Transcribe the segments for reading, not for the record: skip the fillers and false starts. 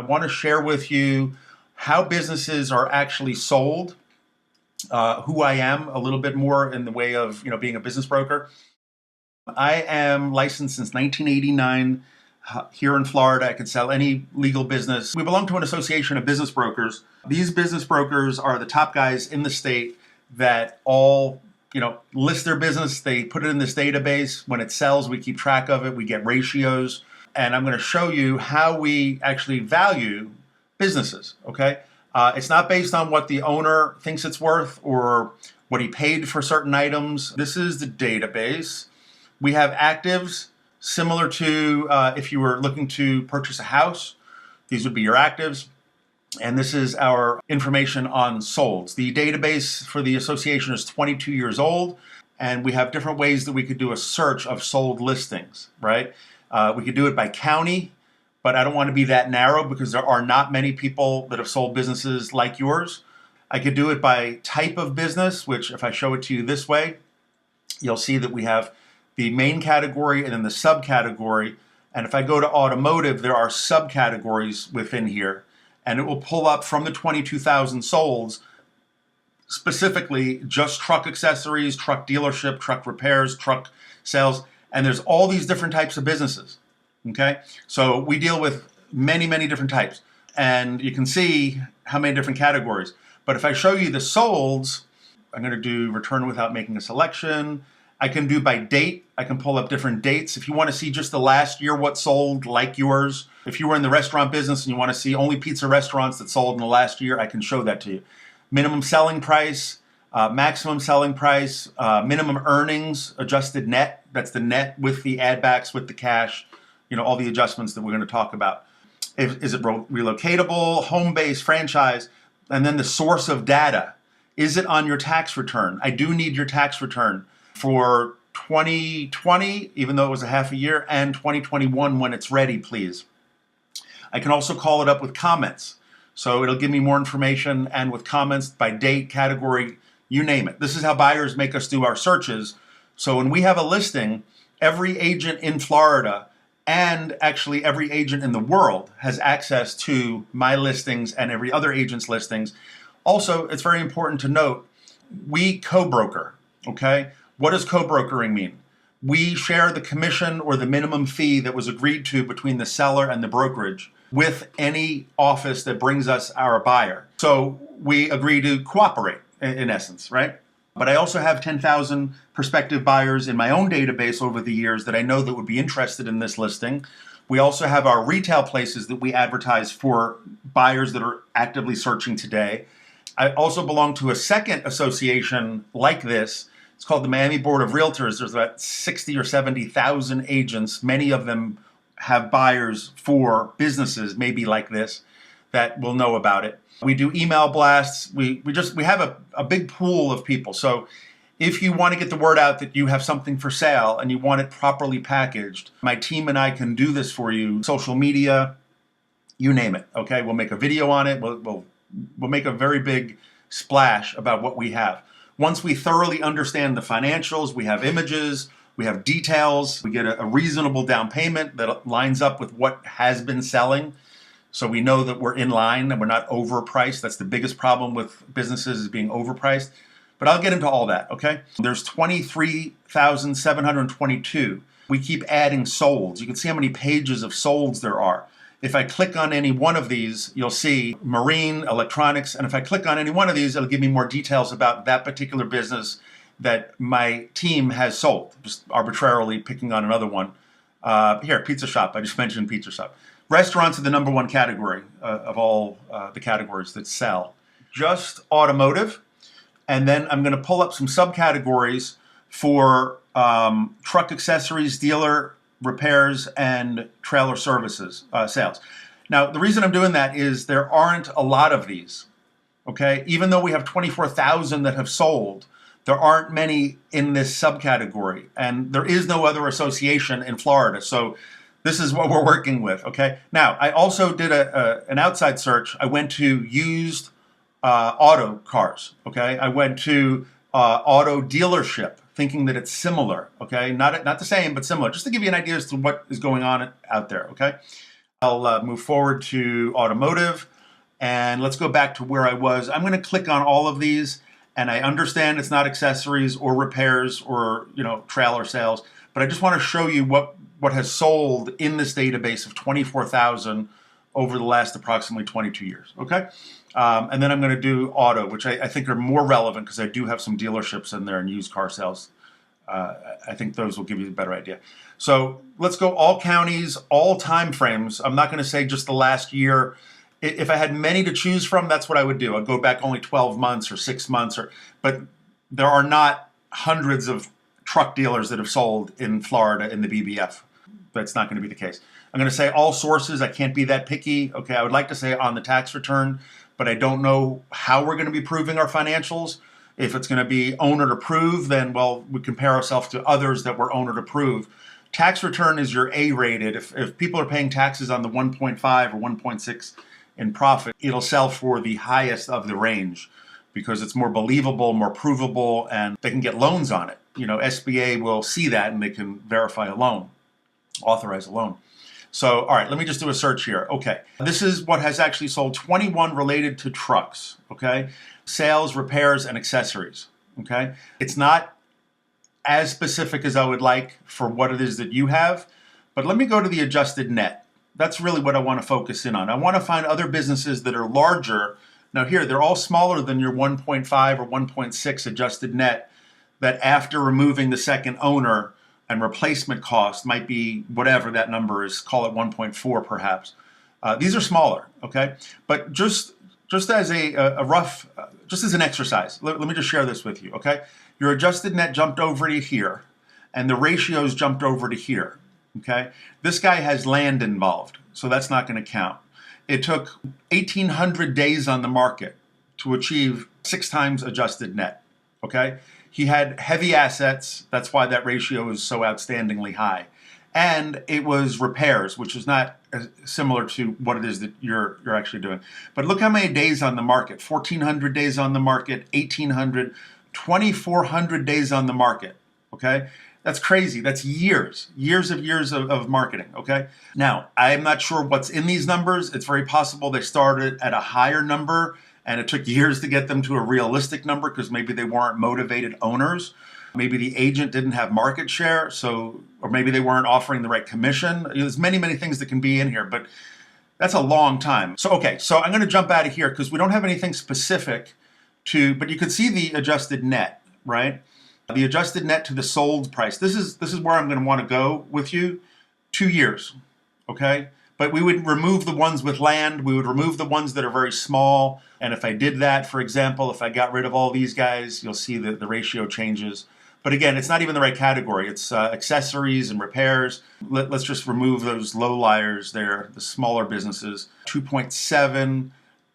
want to share with you how businesses are actually sold, who I am a little bit more in the way of being a business broker. I am licensed since 1989 here in Florida. I can sell any legal business. We belong to an association of business brokers. These business brokers are the top guys in the state that all list their business. They put it in this database. When it sells, we keep track of it. We get ratios. And I'm going to show you how we actually value businesses, okay? It's not based on what the owner thinks it's worth or what he paid for certain items. This is the database. We have actives similar to if you were looking to purchase a house. These would be your actives. And this is our information on solds. The database for the association is 22 years old, and we have different ways that we could do a search of sold listings, right? We could do it by county, but I don't want to be that narrow because there are not many people that have sold businesses like yours. I could do it by type of business, which if I show it to you this way, you'll see that we have the main category and then the subcategory. And if I go to automotive, there are subcategories within here. And it will pull up from the 22,000 solds, specifically just truck accessories, truck dealership, truck repairs, truck sales. And there's all these different types of businesses, okay? So we deal with many, many different types. And you can see how many different categories. But if I show you the solds, I'm going to do return without making a selection. I can do by date. I can pull up different dates. If you want to see just the last year what sold like yours, if you were in the restaurant business and you want to see only pizza restaurants that sold in the last year, I can show that to you. Minimum selling price, maximum selling price, minimum earnings, adjusted net. That's the net with the add backs, with the cash, all the adjustments that we're going to talk about. Is it relocatable, home-based, franchise? And then the source of data. Is it on your tax return? I do need your tax return for 2020, even though it was a half a year, and 2021 when it's ready, please. I can also call it up with comments. So it'll give me more information, and with comments by date, category, you name it. This is how buyers make us do our searches. So when we have a listing, every agent in Florida and actually every agent in the world has access to my listings and every other agent's listings. Also, it's very important to note, we co-broker, okay? What does co-brokering mean? We share the commission or the minimum fee that was agreed to between the seller and the brokerage with any office that brings us our buyer. So we agree to cooperate, in essence, right? But I also have 10,000 prospective buyers in my own database over the years that I know that would be interested in this listing. We also have our retail places that we advertise for buyers that are actively searching today. I also belong to a second association like this. It's called the Miami Board of Realtors. There's about 60 or 70,000 agents. Many of them have buyers for businesses maybe like this that will know about it. We do email blasts. We have a big pool of people. So if you want to get the word out that you have something for sale and you want it properly packaged, my team and I can do this for you. Social media, you name it. Okay, we'll make a video on it. We'll make a very big splash about what we have. Once we thoroughly understand the financials, we have images, we have details, we get a reasonable down payment that lines up with what has been selling. So we know that we're in line and we're not overpriced. That's the biggest problem with businesses, is being overpriced. But I'll get into all that, okay? There's 23,722. We keep adding solds. You can see how many pages of solds there are. If I click on any one of these, you'll see marine, electronics, and if I click on any one of these, it'll give me more details about that particular business that my team has sold, just arbitrarily picking on another one. Here, pizza shop. I just mentioned pizza shop. Restaurants are the number one category of all the categories that sell. Just automotive. And then I'm going to pull up some subcategories for truck accessories, dealer repairs, and trailer services sales. Now, the reason I'm doing that is there aren't a lot of these, okay? Even though we have 24,000 that have sold, there aren't many in this subcategory, and there is no other association in Florida. So this is what we're working with, okay? Now, I also did an outside search. I went to used auto cars, okay? I went to auto dealership, thinking that it's similar, okay? Not the same, but similar, just to give you an idea as to what is going on out there, okay? I'll move forward to automotive, and let's go back to where I was. I'm going to click on all of these, and I understand it's not accessories or repairs or trailer sales, but I just want to show you what has sold in this database of 24,000 over the last approximately 22 years. Okay, and then I'm going to do auto, which I think are more relevant because I do have some dealerships in there and used car sales. I think those will give you a better idea. So let's go all counties, all time frames. I'm not going to say just the last year. If I had many to choose from, that's what I would do. I'd go back only 12 months or 6 months, but there are not hundreds of truck dealers that have sold in Florida in the BBF. That's not going to be the case. I'm going to say all sources. I can't be that picky. Okay, I would like to say on the tax return, but I don't know how we're going to be proving our financials. If it's going to be owner to prove, then, well, we compare ourselves to others that were owner to prove. Tax return is your A-rated. If people are paying taxes on the 1.5 or 1.6 in profit, it'll sell for the highest of the range because it's more believable, more provable, and they can get loans on it. SBA will see that and they can verify a loan, authorize a loan. So, all right, let me just do a search here. Okay, this is what has actually sold, 21 related to trucks, okay? Sales, repairs, and accessories, okay? It's not as specific as I would like for what it is that you have, but let me go to the adjusted net. That's really what I want to focus in on. I want to find other businesses that are larger. Now here, they're all smaller than your 1.5 or 1.6 adjusted net that after removing the second owner and replacement cost might be whatever that number is, call it 1.4 perhaps. These are smaller, okay? But just as a rough, just as an exercise, let me just share this with you, okay? Your adjusted net jumped over to here, and the ratios jumped over to here, okay? This guy has land involved, so that's not going to count. It took 1,800 days on the market to achieve 6 times adjusted net, okay? He had heavy assets, that's why that ratio is so outstandingly high. And it was repairs, which is not similar to what it is that you're actually doing. But look how many days on the market, 1,400 days on the market, 1,800, 2,400 days on the market, okay? That's crazy. That's years of marketing, okay? Now, I'm not sure what's in these numbers. It's very possible they started at a higher number and it took years to get them to a realistic number because maybe they weren't motivated owners. Maybe the agent didn't have market share, or maybe they weren't offering the right commission. There's many things that can be in here, but that's a long time. So, okay, so I'm going to jump out of here because we don't have anything specific but you could see the adjusted net, right? The adjusted net to the sold price. This is where I'm going to want to go with you. 2 years, okay? But we would remove the ones with land. We would remove the ones that are very small. And if I did that, for example, if I got rid of all these guys, you'll see that the ratio changes. But again, it's not even the right category. It's accessories and repairs. Let's just remove those low liars there, the smaller businesses. 2.7.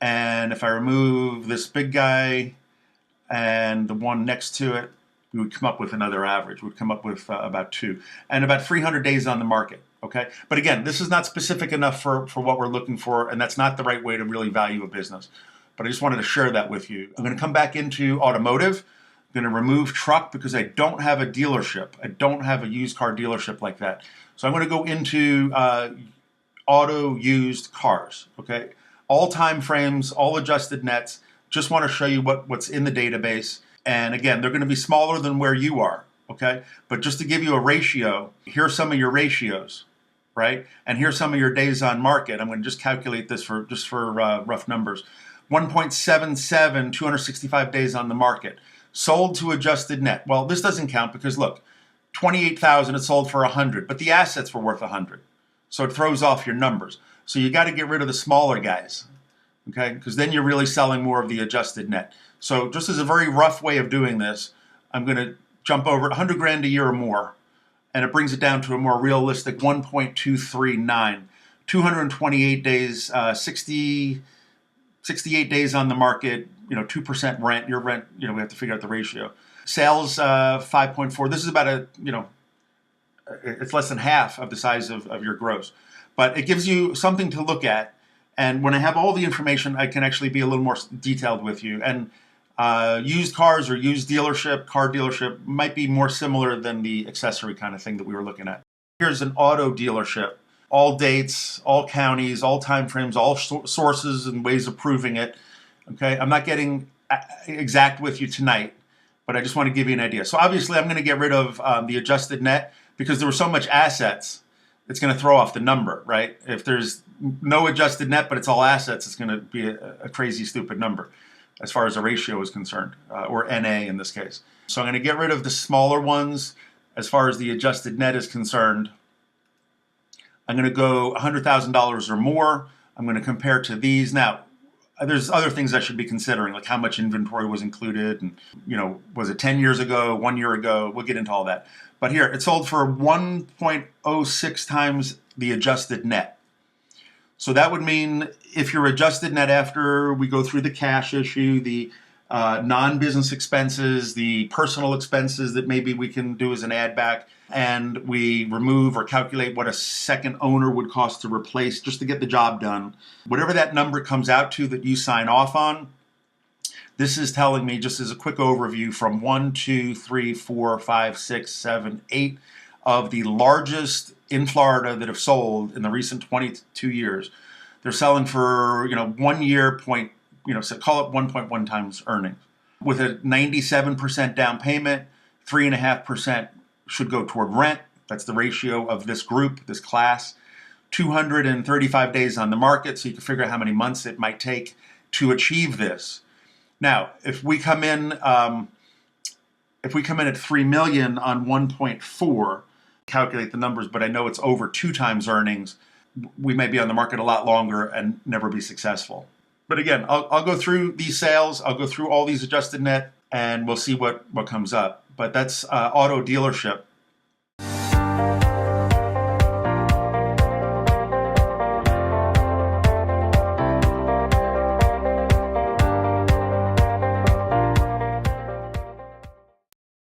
And if I remove this big guy and the one next to it, we would come up with another average. We'd come up with about 2. And about 300 days on the market, okay? But again, this is not specific enough for what we're looking for, and that's not the right way to really value a business. But I just wanted to share that with you. I'm going to come back into automotive. I'm going to remove truck because I don't have a dealership. I don't have a used car dealership like that. So I'm going to go into auto used cars, okay? All time frames, all adjusted nets. Just want to show you what's in the database. And again, they're going to be smaller than where you are, okay? But just to give you a ratio, here's some of your ratios, right? And here's some of your days on market. I'm going to just calculate this for rough numbers. 1.77, 265 days on the market. Sold to adjusted net. Well, this doesn't count because look, 28,000 it sold for 100, but the assets were worth 100. So it throws off your numbers. So you got to get rid of the smaller guys, okay? Because then you're really selling more of the adjusted net. So just as a very rough way of doing this, I'm going to jump over 100 grand a year or more, and it brings it down to a more realistic 1.239. 228 days, 68 days on the market, 2% rent. Your rent, we have to figure out the ratio. Sales, 5.4. This is about it's less than half of the size of your gross. But it gives you something to look at. And when I have all the information, I can actually be a little more detailed with you. And used cars or used car dealership might be more similar than the accessory kind of thing that we were looking at. Here's an auto dealership. all dates, all counties, all timeframes, all sources and ways of proving it. Okay, I'm not getting exact with you tonight, but I just want to give you an idea. So obviously I'm going to get rid of the adjusted net because there were so much assets. It's going to throw off the number, right? If there's no adjusted net, but it's all assets, it's going to be a crazy, stupid number as far as a ratio is concerned, or NA in this case. So I'm going to get rid of the smaller ones as far as the adjusted net is concerned. I'm going to go $100,000 or more. I'm going to compare to these. Now, there's other things I should be considering, like how much inventory was included, and was it 10 years ago, 1 year ago? We'll get into all that. But here, it sold for 1.06 times the adjusted net. So that would mean if your adjusted net after we go through the cash issue, the non-business expenses, the personal expenses that maybe we can do as an add back, and we remove or calculate what a second owner would cost to replace just to get the job done. Whatever that number comes out to that you sign off on, this is telling me, just as a quick overview, from 1, 2, 3, 4, 5, 6, 7, 8 of the largest in Florida that have sold in the recent 22 years. They're selling for 1 year point, so call it 1.1 times earnings. With a 97% down payment, 3.5% should go toward rent. That's the ratio of this group, this class. 235 days on the market, so you can figure out how many months it might take to achieve this. Now, if we come in at 3 million on 1.4, calculate the numbers, but I know it's over 2 times earnings, we may be on the market a lot longer and never be successful. But again, I'll go through these sales, I'll go through all these adjusted net, and we'll see what comes up. But that's auto dealership.